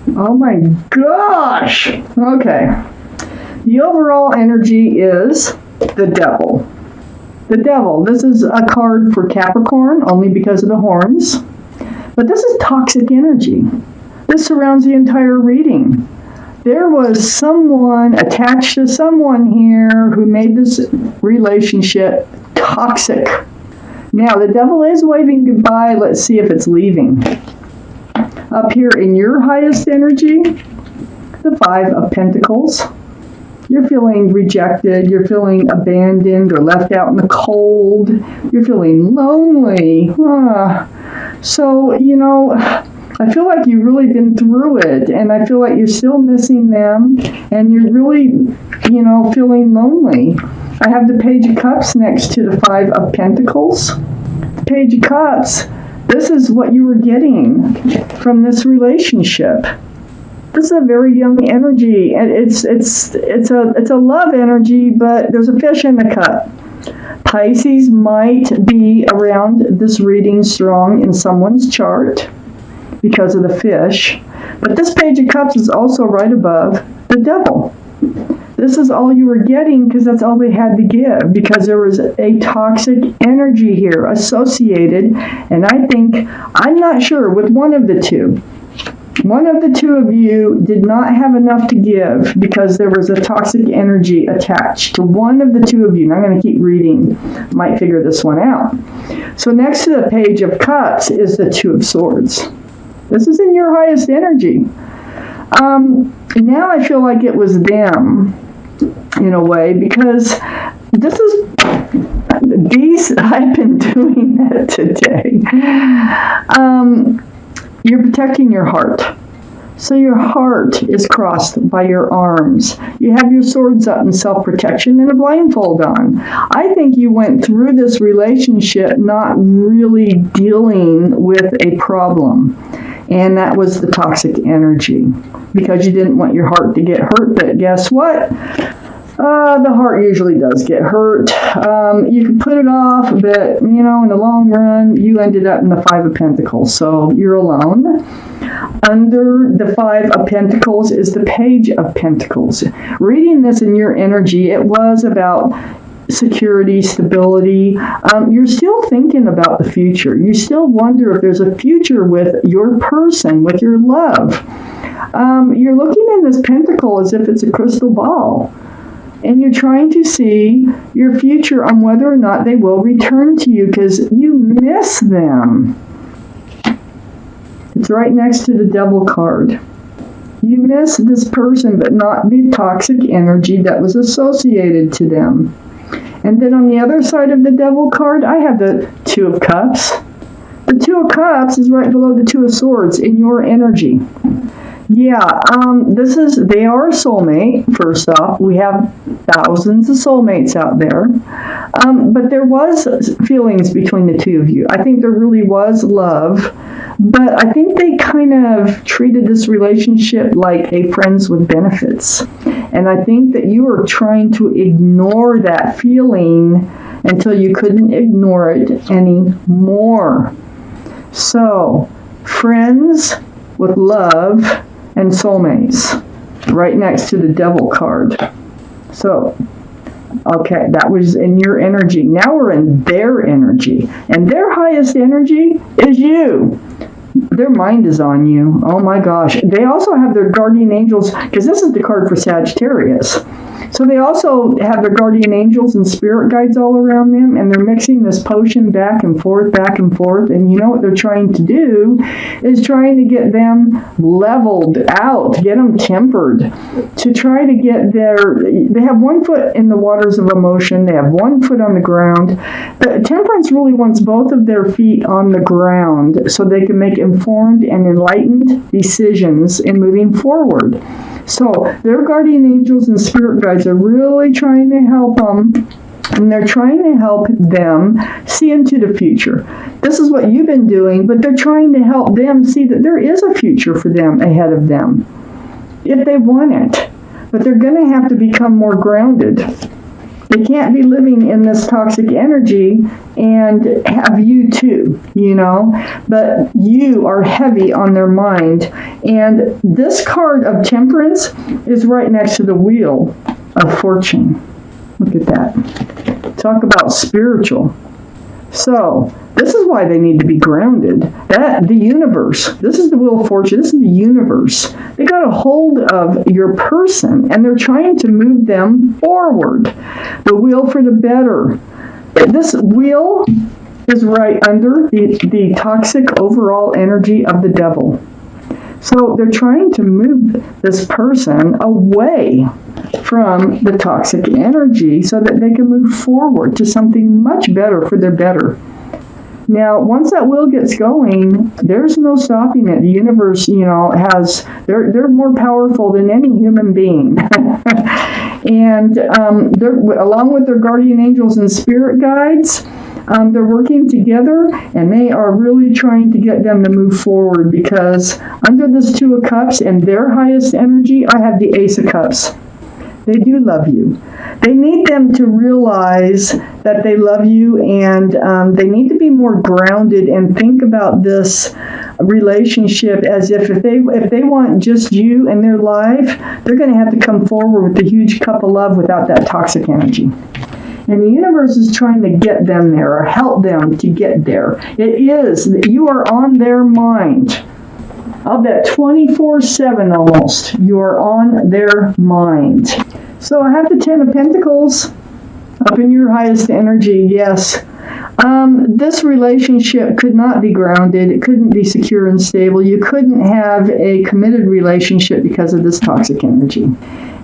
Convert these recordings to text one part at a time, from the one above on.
Oh my gosh. Okay. The overall energy is the Devil. The Devil. This is a card for Capricorn, only because of the horns. But this is toxic energy. This surrounds the entire reading. There was someone attached to someone here who made this relationship toxic. Now, the Devil is waving goodbye. Let's see if it's leaving. Up here in your highest energy, the Five of Pentacles. You're feeling rejected. You're feeling abandoned or left out in the cold. You're feeling lonely. So, you know, I feel like you've really been through it, and I feel like you're still missing them, and you're really, you know, feeling lonely. I have the Page of Cups next to the Five of Pentacles. The Page of Cups, this is what you were getting from this relationship. This is a very young energy, and it's a love energy, but there's a fish in the cup. Pisces might be around this reading strong in someone's chart because of the fish, but this Page of Cups is also right above the Devil. This is all you were getting because that's all they had to give, because there was a toxic energy here associated, and I'm not sure, with one of the two. One of the two of you did not have enough to give because there was a toxic energy attached to one of the two of you. And I'm going to keep reading. Might figure this one out. So next to the Page of Cups is the Two of Swords. This is in your highest energy. Now I feel like it was them, in a way, because I've been doing that today. You're protecting your heart. So your heart is crossed by your arms. You have your swords up in self-protection and a blindfold on. I think you went through this relationship not really dealing with a problem. And that was the toxic energy, because you didn't want your heart to get hurt. But guess what? The heart usually does get hurt. You can put it off, but, you know, in the long run, you ended up in the Five of Pentacles, so you're alone. Under the Five of Pentacles is the Page of Pentacles. Reading this in your energy, it was about security, stability. You're still thinking about the future. You still wonder if there's a future with your person, with your love. You're looking in this pentacle as if it's a crystal ball. And you're trying to see your future on whether or not they will return to you, because you miss them. It's right next to the Devil card. You miss this person, but not the toxic energy that was associated to them. And then on the other side of the Devil card, I have the Two of Cups. The Two of Cups is right below the Two of Swords in your energy. Yeah, they are a soulmate, first off. We have thousands of soulmates out there. But there was feelings between the two of you. I think there really was love. But I think they kind of treated this relationship like a friends with benefits. And I think that you were trying to ignore that feeling until you couldn't ignore it anymore. So, friends with love and soulmates, right next to the Devil card. So, okay, that was in your energy. Now we're in their energy. And their highest energy is you. Their mind is on you. Oh my gosh. They also have their guardian angels, because this is the card for Sagittarius. So they also have their guardian angels and spirit guides all around them, and they're mixing this potion back and forth, and you know what they're trying to do is trying to get them leveled out, get them tempered, to try to get they have one foot in the waters of emotion, they have one foot on the ground. But Temperance really wants both of their feet on the ground so they can make informed and enlightened decisions in moving forward. So their guardian angels and spirit guides are really trying to help them, and they're trying to help them see into the future. This is what you've been doing, but they're trying to help them see that there is a future for them ahead of them, if they want it. But they're going to have to become more grounded. They can't be living in this toxic energy and have you too, but you are heavy on their mind. And this card of Temperance is right next to the Wheel of Fortune. Look at that. Talk about spiritual. So, this is why they need to be grounded. The universe, this is the Wheel of Fortune, this is the universe. They got a hold of your person, and they're trying to move them forward. The wheel for the better. This wheel is right under the toxic overall energy of the devil. So they're trying to move this person away from the toxic energy so that they can move forward to something much better for their better. Now, once that wheel gets going, there's no stopping it. The universe, they're more powerful than any human being. And they're, along with their guardian angels and spirit guides, they're working together, and they are really trying to get them to move forward, because under this Two of Cups and their highest energy, I have the Ace of Cups. They do love you. They need them to realize that they love you, and they need to be more grounded and think about this relationship as if they want just you in their life, they're going to have to come forward with a huge cup of love without that toxic energy. And the universe is trying to get them there, or help them to get there. It is. You are on their mind. I'll bet 24/7 almost, you are on their mind. So I have the Ten of Pentacles up in your highest energy, yes. This relationship could not be grounded. It couldn't be secure and stable. You couldn't have a committed relationship because of this toxic energy.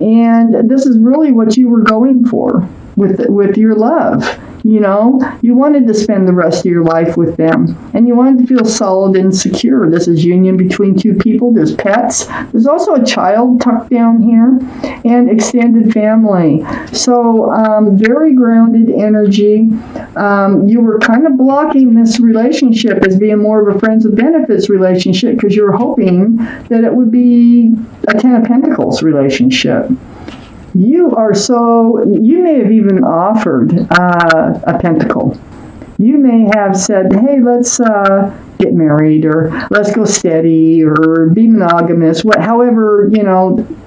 And this is really what you were going for with your love. You wanted to spend the rest of your life with them, and you wanted to feel solid and secure. This is union between two people. There's pets. There's also a child tucked down here, and extended family. So very grounded energy. You were kind of blocking this relationship as being more of a friends with benefits relationship, because you were hoping that it would be a Ten of Pentacles relationship. You may have even offered a pentacle. You may have said, hey, let's get married, or let's go steady, or be monogamous, however,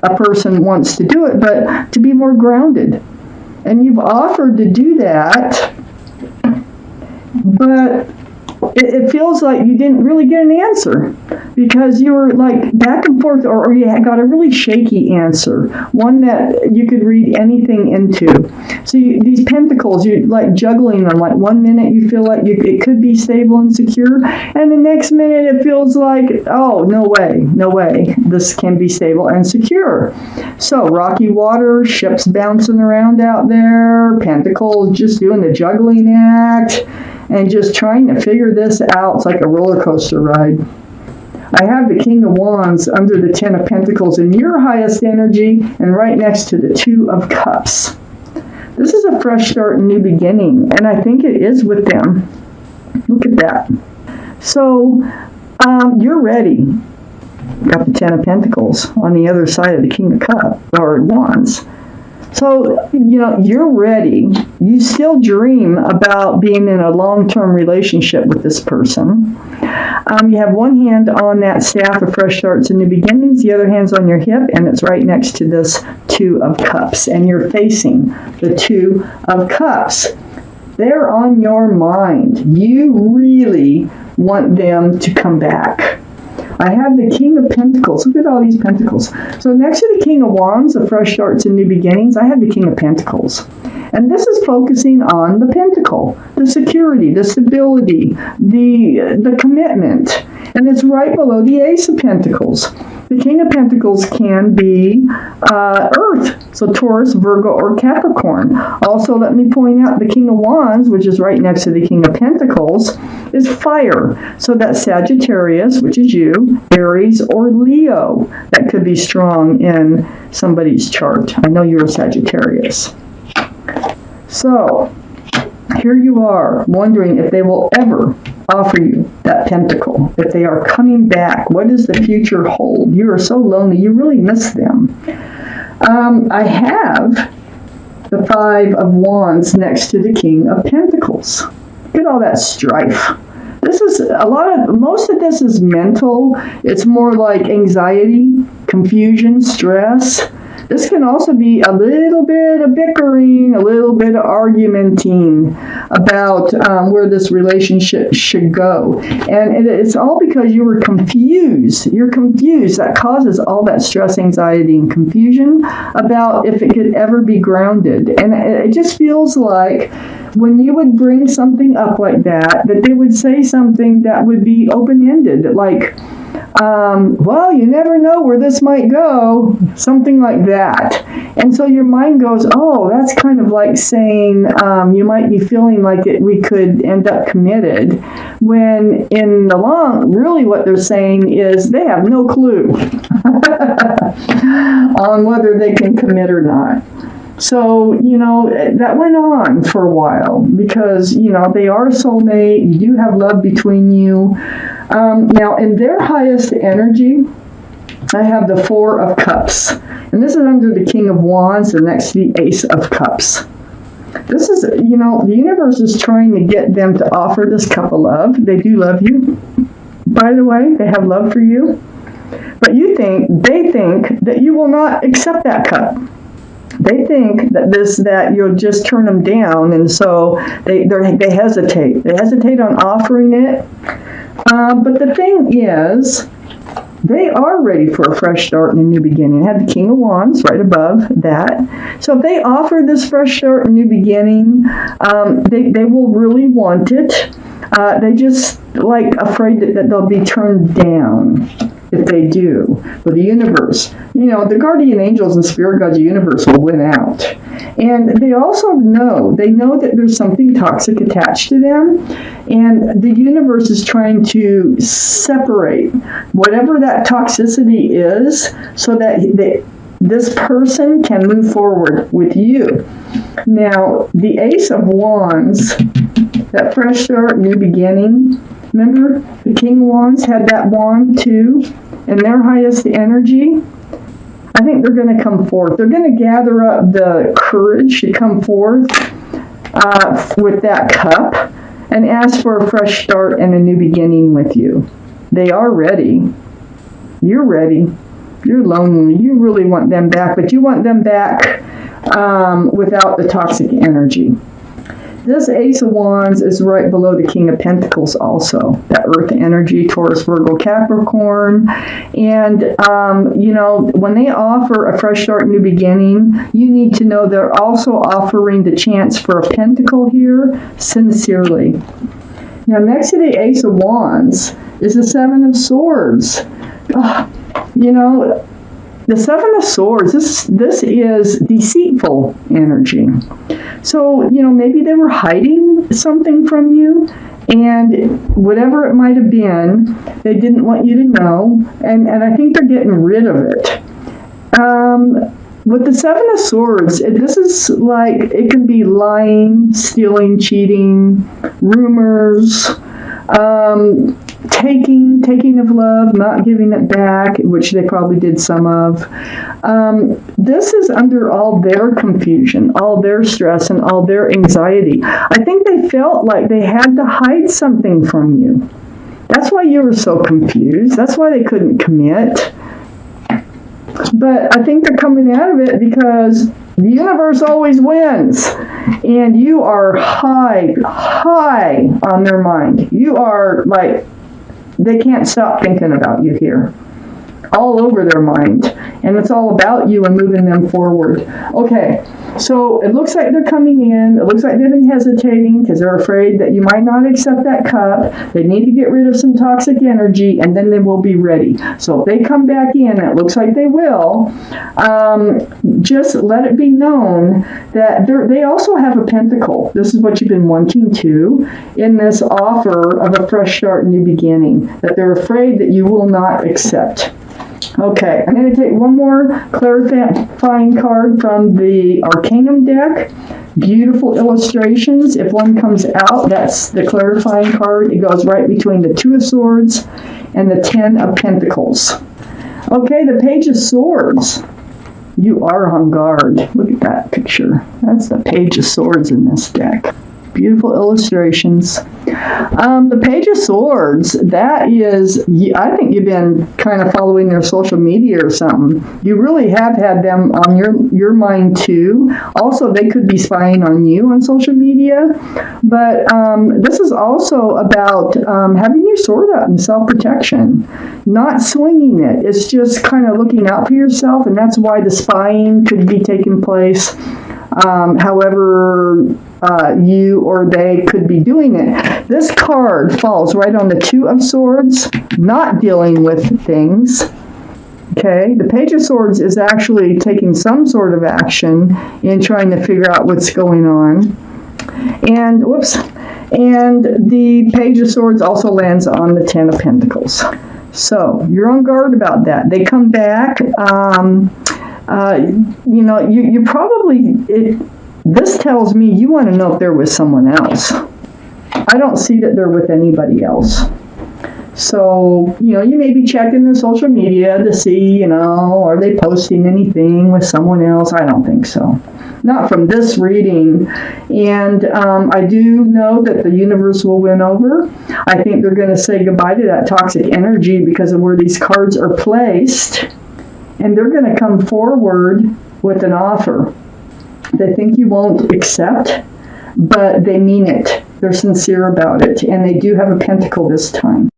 a person wants to do it, but to be more grounded. And you've offered to do that, but it feels like you didn't really get an answer, because you were like back and forth, or you got a really shaky answer, one that you could read anything into. So these pentacles, you're like juggling them. Like 1 minute you feel like it could be stable and secure, and the next minute it feels like, oh, no way, this can be stable and secure. So rocky water, ships bouncing around out there, pentacles just doing the juggling act, and just trying to figure this out. It's like a roller coaster ride. I have the King of Wands under the Ten of Pentacles in your highest energy, and right next to the Two of Cups. This is a fresh start and new beginning, and I think it is with them. Look at that. So, you're ready. Got the Ten of Pentacles on the other side of the King of Cups, or Wands. So, you're ready. You still dream about being in a long-term relationship with this person. You have one hand on that staff of fresh starts and new beginnings. The other hand's on your hip, and it's right next to this Two of Cups. And you're facing the Two of Cups. They're on your mind. You really want them to come back. I have the King of Pentacles. Look at all these pentacles. So next to the King of Wands, the fresh starts and new beginnings, I have the King of Pentacles. And this is focusing on the pentacle, the security, the stability, the commitment. And it's right below the Ace of Pentacles. The King of Pentacles can be Earth, so Taurus, Virgo, or Capricorn. Also, let me point out the King of Wands, which is right next to the King of Pentacles, is fire. So that's Sagittarius, which is you, Aries, or Leo. That could be strong in somebody's chart. I know you're a Sagittarius. So, here you are, wondering if they will ever offer you that pentacle, if they are coming back. What does the future hold? You are so lonely. You really miss them. I have the Five of Wands next to the King of Pentacles. Look at all that strife. This is most of this is mental. It's more like anxiety, confusion, stress. This can also be a little bit of bickering, a little bit of argumenting about where this relationship should go. And it's all because you were confused. You're confused. That causes all that stress, anxiety, and confusion about if it could ever be grounded. And it just feels like when you would bring something up like that they would say something that would be open-ended, like, well, you never know where this might go, something like that. And so your mind goes, oh, that's kind of like saying you might be feeling like we could end up committed, when in the long, really what they're saying is they have no clue on whether they can commit or not. So, that went on for a while because, they are a soulmate. You do have love between you. Now, in their highest energy, I have the Four of Cups. And this is under the King of Wands and next to the Ace of Cups. This is, the universe is trying to get them to offer this cup of love. They do love you. By the way, they have love for you. But they think that you will not accept that cup. They think that you'll just turn them down, and so they hesitate. They hesitate on offering it. But the thing is, they are ready for a fresh start and a new beginning. I have the King of Wands right above that. So if they offer this fresh start and new beginning, they will really want it. They just afraid that they'll be turned down if they do. But the universe, the guardian angels and spirit guides of the universe will win out. And they also know that there's something toxic attached to them. And the universe is trying to separate whatever that toxicity is so that this person can move forward with you. Now, the Ace of Wands, that fresh start, new beginning. Remember, the King of Wands had that wand too, and their highest energy. I think they're going to come forth. They're going to gather up the courage to come forth with that cup and ask for a fresh start and a new beginning with you. They are ready. You're ready. You're lonely. You really want them back, but you want them back without the toxic energy. This Ace of Wands is right below the King of Pentacles also, that earth energy, Taurus, Virgo, Capricorn. And, when they offer a fresh start, new beginning, you need to know they're also offering the chance for a pentacle here, sincerely. Now, next to the Ace of Wands is the Seven of Swords. The Seven of Swords, this is deceitful energy. So, maybe they were hiding something from you, and whatever it might have been, they didn't want you to know, and I think they're getting rid of it. With the Seven of Swords, this is it can be lying, stealing, cheating, rumors, taking of love, not giving it back, which they probably did some of. This is under all their confusion, all their stress, and all their anxiety. I think they felt like they had to hide something from you. That's why you were so confused. That's why they couldn't commit. But I think they're coming out of it because the universe always wins. And you are high on their mind. You are they can't stop thinking about you here. All over their mind. And it's all about you and moving them forward. Okay, so it looks like they're coming in. It looks like they've been hesitating because they're afraid that you might not accept that cup. They need to get rid of some toxic energy, and then they will be ready. So if they come back in, it looks like they will, just let it be known that they also have a pentacle. This is what you've been wanting to in this offer of a fresh start, new beginning, that they're afraid that you will not accept. Okay, I'm going to take one more clarifying card from the Arcanum deck. Beautiful illustrations. If one comes out, that's the clarifying card. It goes right between the Two of Swords and the Ten of Pentacles. Okay, the Page of Swords. You are on guard. Look at that picture. That's the Page of Swords in this deck. Beautiful illustrations. The Page of Swords, that is, I think you've been kind of following their social media or something. You really have had them on your mind too. Also, they could be spying on you on social media. But this is also about having your sword up in self-protection, not swinging it. It's just kind of looking out for yourself, and that's why the spying could be taking place. However, you or they could be doing it. This card falls right on the Two of Swords, not dealing with things. Okay, the Page of Swords is actually taking some sort of action in trying to figure out what's going on. And, and the Page of Swords also lands on the Ten of Pentacles. So, you're on guard about that. They come back. You probably, this tells me you want to know if they're with someone else. I don't see that they're with anybody else. So, you may be checking their social media to see, are they posting anything with someone else? I don't think so. Not from this reading. And I do know that the universe will win over. I think they're going to say goodbye to that toxic energy because of where these cards are placed. And they're going to come forward with an offer. They think you won't accept, but they mean it. They're sincere about it. And they do have a pentacle this time.